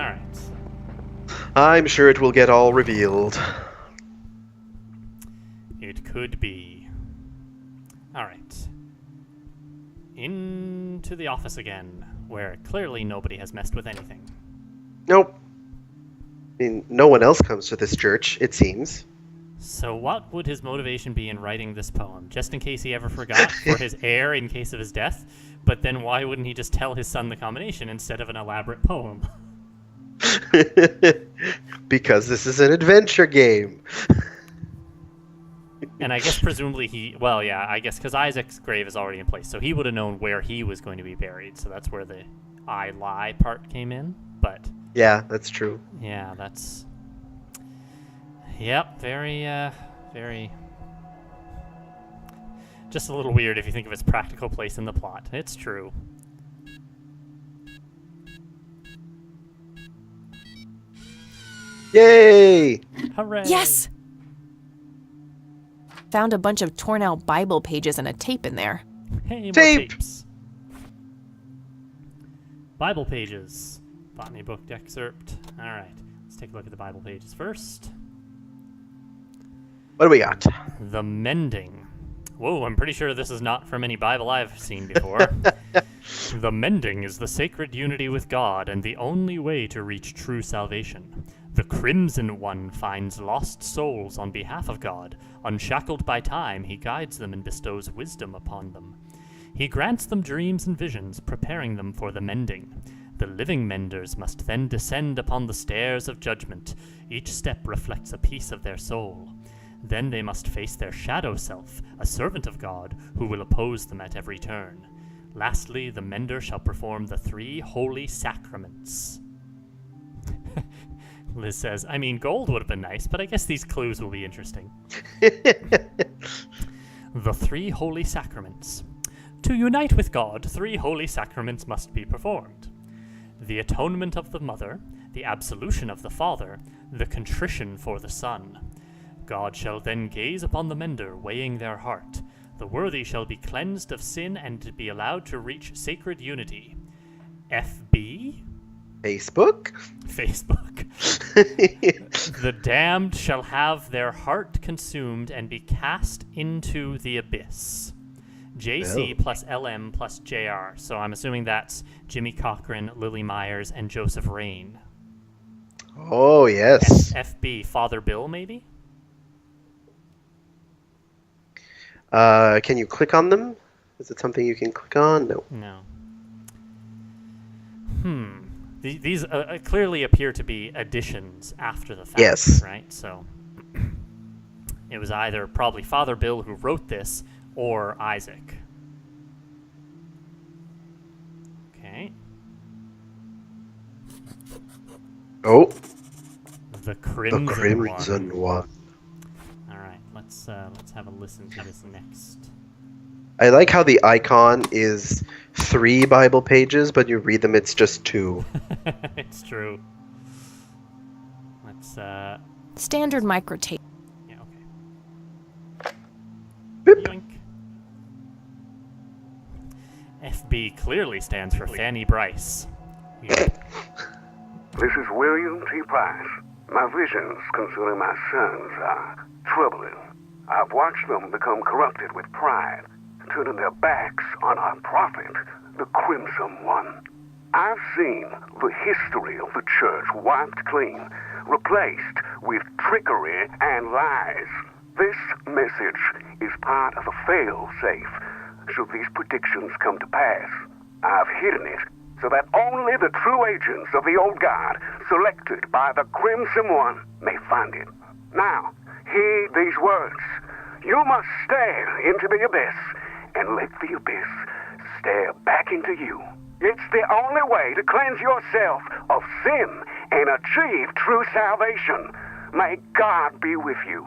right. I'm sure it will get all revealed. It could be. All right. Into the office again, where clearly nobody has messed with anything. Nope. I mean, no one else comes to this church, it seems. So what would his motivation be in writing this poem? Just in case he ever forgot, for his heir in case of his death? But then why wouldn't he just tell his son the combination instead of an elaborate poem? Because this is an adventure game. And I guess presumably I guess because Isaac's grave is already in place, so he would have known where he was going to be buried, so that's where the I lie part came in, but... Yeah, that's true. Yeah, that's... Yep, very... Just a little weird if you think of its practical place in the plot. It's true. Yay! Hooray! Yes! Found a bunch of torn out Bible pages and a tape in there. Hey, more Tape! tapes. Bible pages. Botany book excerpt. Alright, let's take a look at the Bible pages first. What do we got? The Mending. Whoa, I'm pretty sure this is not from any Bible I've seen before. The Mending is the sacred unity with God and the only way to reach true salvation. The Crimson One finds lost souls on behalf of God. Unshackled by time, he guides them and bestows wisdom upon them. He grants them dreams and visions, preparing them for the mending. The living menders must then descend upon the stairs of judgment. Each step reflects a piece of their soul. Then they must face their shadow self, a servant of God, who will oppose them at every turn. Lastly, the mender shall perform the 3 holy sacraments. Liz says, I mean, gold would have been nice, but I guess these clues will be interesting. The 3 holy sacraments. To unite with God, 3 holy sacraments must be performed. The atonement of the mother, the absolution of the father, the contrition for the son. God shall then gaze upon the mender, weighing their heart. The worthy shall be cleansed of sin and be allowed to reach sacred unity. FB? Facebook? Facebook. The damned shall have their heart consumed and be cast into the abyss. JC plus LM plus JR. So I'm assuming that's Jimmy Cochran, Lily Myers, and Joseph Rain. Oh, yes. FB, Father Bill, maybe? Can you click on them? Is it something you can click on? No. No. These clearly appear to be additions after the fact, Yes. right? So it was either probably Father Bill who wrote this or Isaac. Okay. Oh, The the Crimson, Crimson One. All right, let's have a listen to this next. I like how the icon is 3 Bible pages, but you read them, it's just 2. It's true. Let's Standard microtape. yeah, okay. Boop. Yoink. FB clearly stands for Fanny Bryce. Yeah. This is William T. Price. My visions concerning my sons are troubling. I've watched them become corrupted with pride, turning their backs on our prophet, the Crimson One. I've seen the history of the church wiped clean, replaced with trickery and lies. This message is part of a fail-safe should these predictions come to pass. I've hidden it so that only the true agents of the old God, selected by the Crimson One, may find it. Now, heed these words. You must stare into the abyss and let the abyss stare back into you. It's the only way to cleanse yourself of sin and achieve true salvation. May God be with you.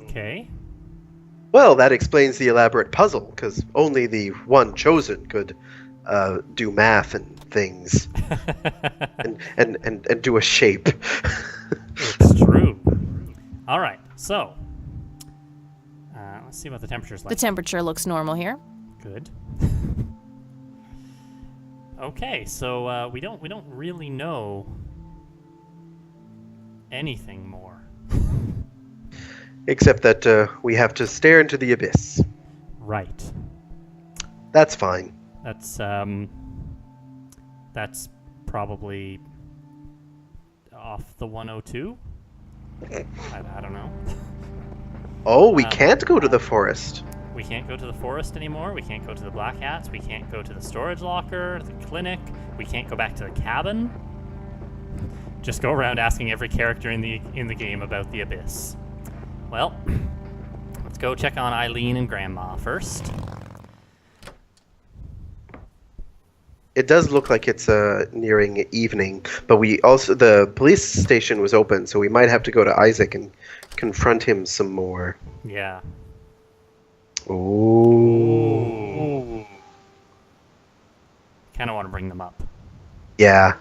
Okay. Well, that explains the elaborate puzzle, because only the one chosen could do math and things, and do a shape. It's true. All right, so let's see what the temperature's like. The temperature looks normal here. Good. Okay, so we don't really know anything more. Except that we have to stare into the abyss. Right. That's fine. That's probably off the 102. I don't know. Oh, we can't go to the forest. We can't go to the forest anymore. We can't go to the Black Hats. We can't go to the storage locker, the clinic. We can't go back to the cabin. Just go around asking every character in the game about the abyss. Well, let's go check on Eileen and Grandma first. It does look like it's nearing evening, but the police station was open, so we might have to go to Isaac and confront him some more. Yeah. Ooh. Kind of want to bring them up. Yeah.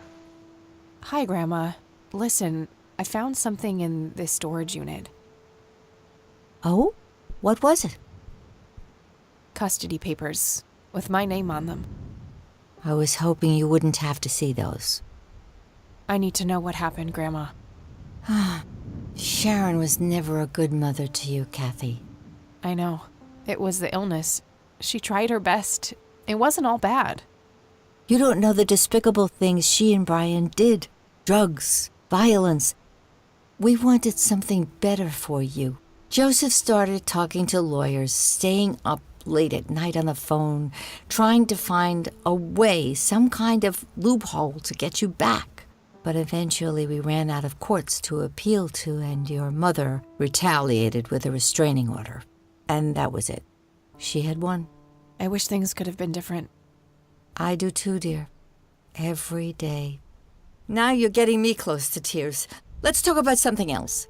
Hi, Grandma. Listen, I found something in this storage unit. Oh? What was it? Custody papers with my name on them. I was hoping you wouldn't have to see those. I need to know what happened, Grandma. Sharon was never a good mother to you, Kathy. I know. It was the illness. She tried her best. It wasn't all bad. You don't know the despicable things she and Brian did. Drugs, violence. We wanted something better for you. Joseph started talking to lawyers, staying up late at night on the phone, trying to find a way, some kind of loophole to get you back. But eventually we ran out of courts to appeal to, and your mother retaliated with a restraining order. And that was it. She had won. I wish things could have been different. I do too, dear. Every day. Now you're getting me close to tears. Let's talk about something else.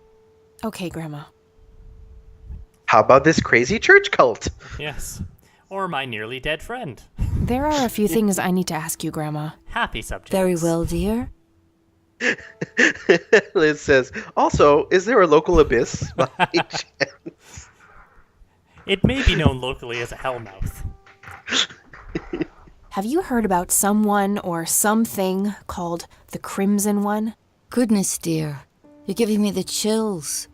Okay, Grandma. How about this crazy church cult? Yes. Or my nearly dead friend. There are a few things I need to ask you, Grandma. Happy subjects. Very well, dear. Liz says, also, is there a local abyss by chance? It may be known locally as a hellmouth. Have you heard about someone or something called the Crimson One? Goodness, dear. You're giving me the chills.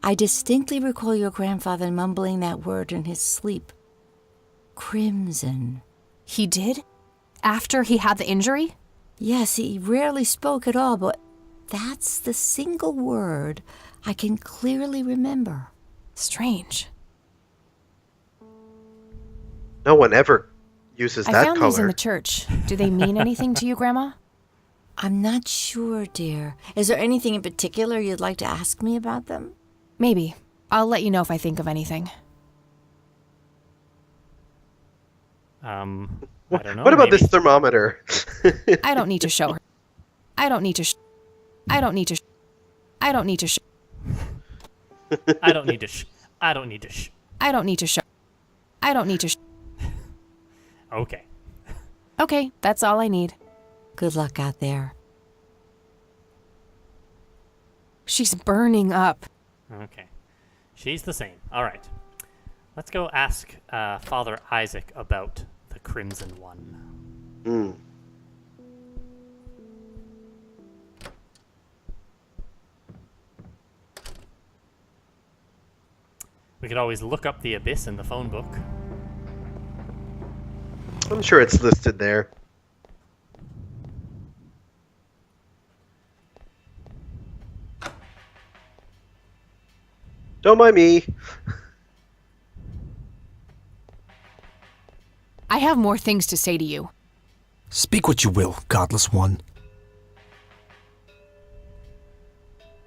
I distinctly recall your grandfather mumbling that word in his sleep. Crimson. He did? After he had the injury? Yes, he rarely spoke at all, but that's the single word I can clearly remember. Strange. No one ever uses I that found color. these in the church. Do they mean anything to you, Grandma? I'm not sure, dear. Is there anything in particular you'd like to ask me about them? Maybe. I'll let you know if I think of anything. I don't know. What about maybe- this thermometer? I don't need to show her. I don't need to I don't need to I don't need to I don't need to I don't need to I don't need to show. I don't need to Okay. Okay, that's all I need. Good luck out there. She's burning up. Okay. She's the same. All right. Let's go ask Father Isaac about the Crimson One. We could always look up the abyss in the phone book. I'm sure it's listed there. Don't mind me. I have more things to say to you. Speak what you will, godless one.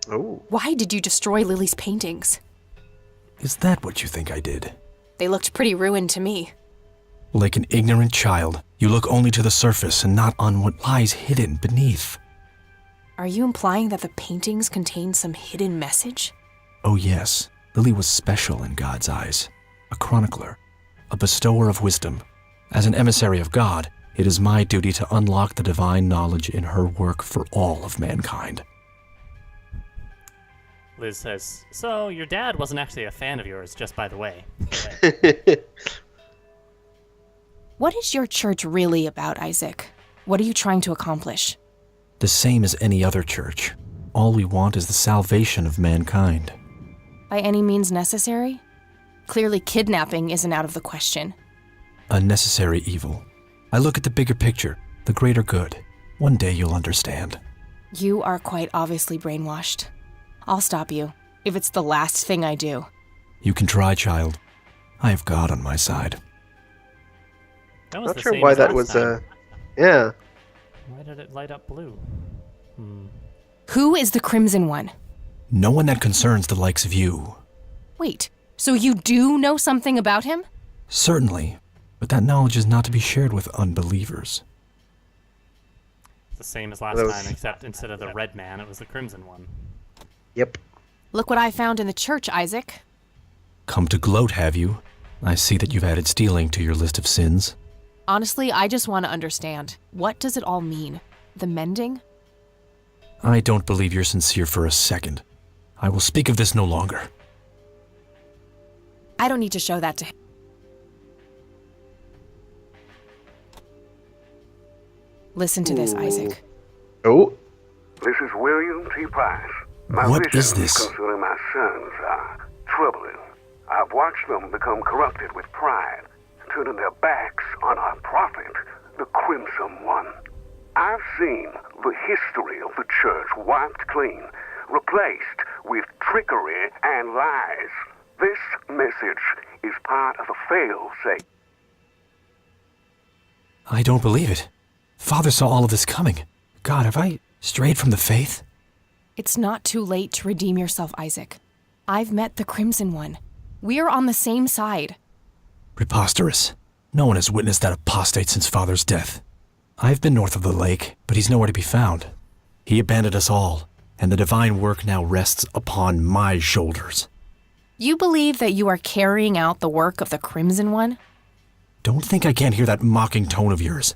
Oh. Why did you destroy Lily's paintings? Is that what you think I did? They looked pretty ruined to me. Like an ignorant child, you look only to the surface and not on what lies hidden beneath. Are you implying that the paintings contain some hidden message? Oh yes, Lily was special in God's eyes. A chronicler, a bestower of wisdom. As an emissary of God, it is my duty to unlock the divine knowledge in her work for all of mankind. Liz says, so your dad wasn't actually a fan of yours, just by the way. What is your church really about, Isaac? What are you trying to accomplish? The same as any other church. All we want is the salvation of mankind. By any means necessary? Clearly kidnapping isn't out of the question. A necessary evil. I look at the bigger picture, the greater good. One day you'll understand. You are quite obviously brainwashed. I'll stop you, if it's the last thing I do. You can try, child. I have God on my side. That was Not the sure same why as that last was. time. Yeah. Why did it light up blue? Who is the Crimson One? No one that concerns the likes of you. Wait, so you do know something about him? Certainly, but that knowledge is not to be shared with unbelievers. It's the same as last That was- time, except instead of the red man, it was the crimson one. Yep. Look what I found in the church, Isaac. Come to gloat, have you? I see that you've added stealing to your list of sins. Honestly, I just want to understand. What does it all mean? The mending? I don't believe you're sincere for a second. I will speak of this no longer. I don't need to show that to him. Listen to this, Isaac. Oh. This is William T. Price. My What visions is this? concerning my sons are troubling. I've watched them become corrupted with pride, turning their backs on our prophet, the Crimson One. I've seen the history of the church wiped clean, replaced with trickery and lies. This message is part of a fail-safe. I don't believe it. Father saw all of this coming. God, have I strayed from the faith? It's not too late to redeem yourself, Isaac. I've met the Crimson One. We're on the same side. Preposterous. No one has witnessed that apostate since Father's death. I've been north of the lake, but he's nowhere to be found. He abandoned us all, and the divine work now rests upon my shoulders. You believe that you are carrying out the work of the Crimson One? Don't think I can't hear that mocking tone of yours.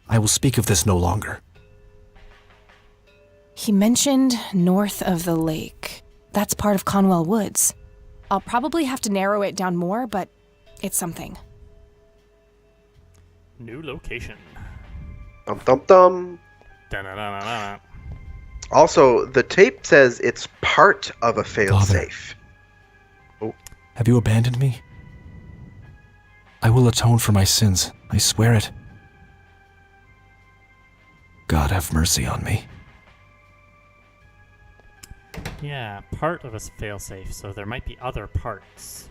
I will speak of this no longer. He mentioned north of the lake. That's part of Conwell Woods. I'll probably have to narrow it down more, but it's something. New location. Dum dum dum. Da-na-na-na-na. Also, the tape says it's part of a failsafe. Have you abandoned me? I will atone for my sins. I swear it. God have mercy on me. Yeah, part of a failsafe, so there might be other parts.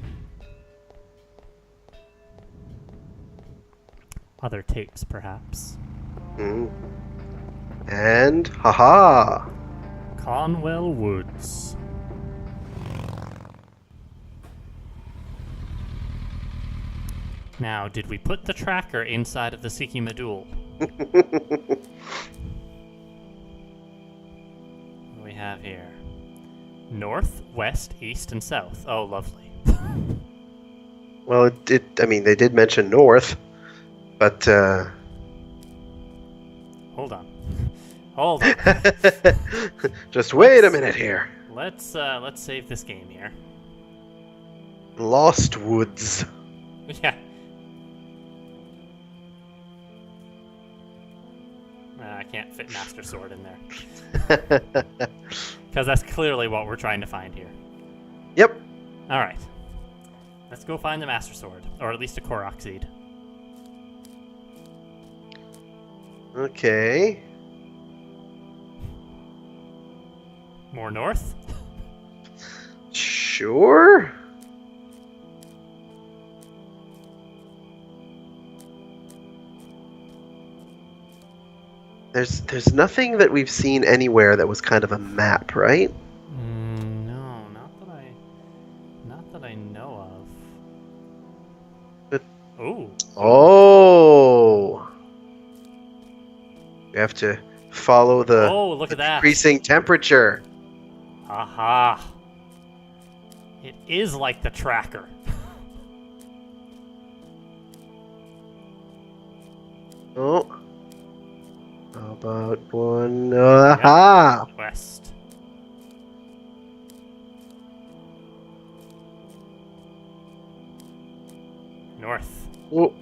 Other tapes, perhaps. And haha. Conwell Woods. Now, did we put the tracker inside of the Siki Medul? What do we have here? North, west, east, and south. Oh, lovely. Well, I mean, they did mention north, but Hold on. Hold on. just wait a minute here. Let's save this game here. Lost Woods. Yeah. I can't fit Master Sword in there. Because that's clearly what we're trying to find here. Yep. Alright. Let's go find the Master Sword. Or at least a Korok Seed. Okay. More north? Sure. There's nothing that we've seen anywhere that was kind of a map, right? No, not that I know of. But- Ooh. Oh. You have to follow the Oh, look at that. increasing temperature. Aha. It is like the tracker. Oh. How about one? Aha! West. North. Oh,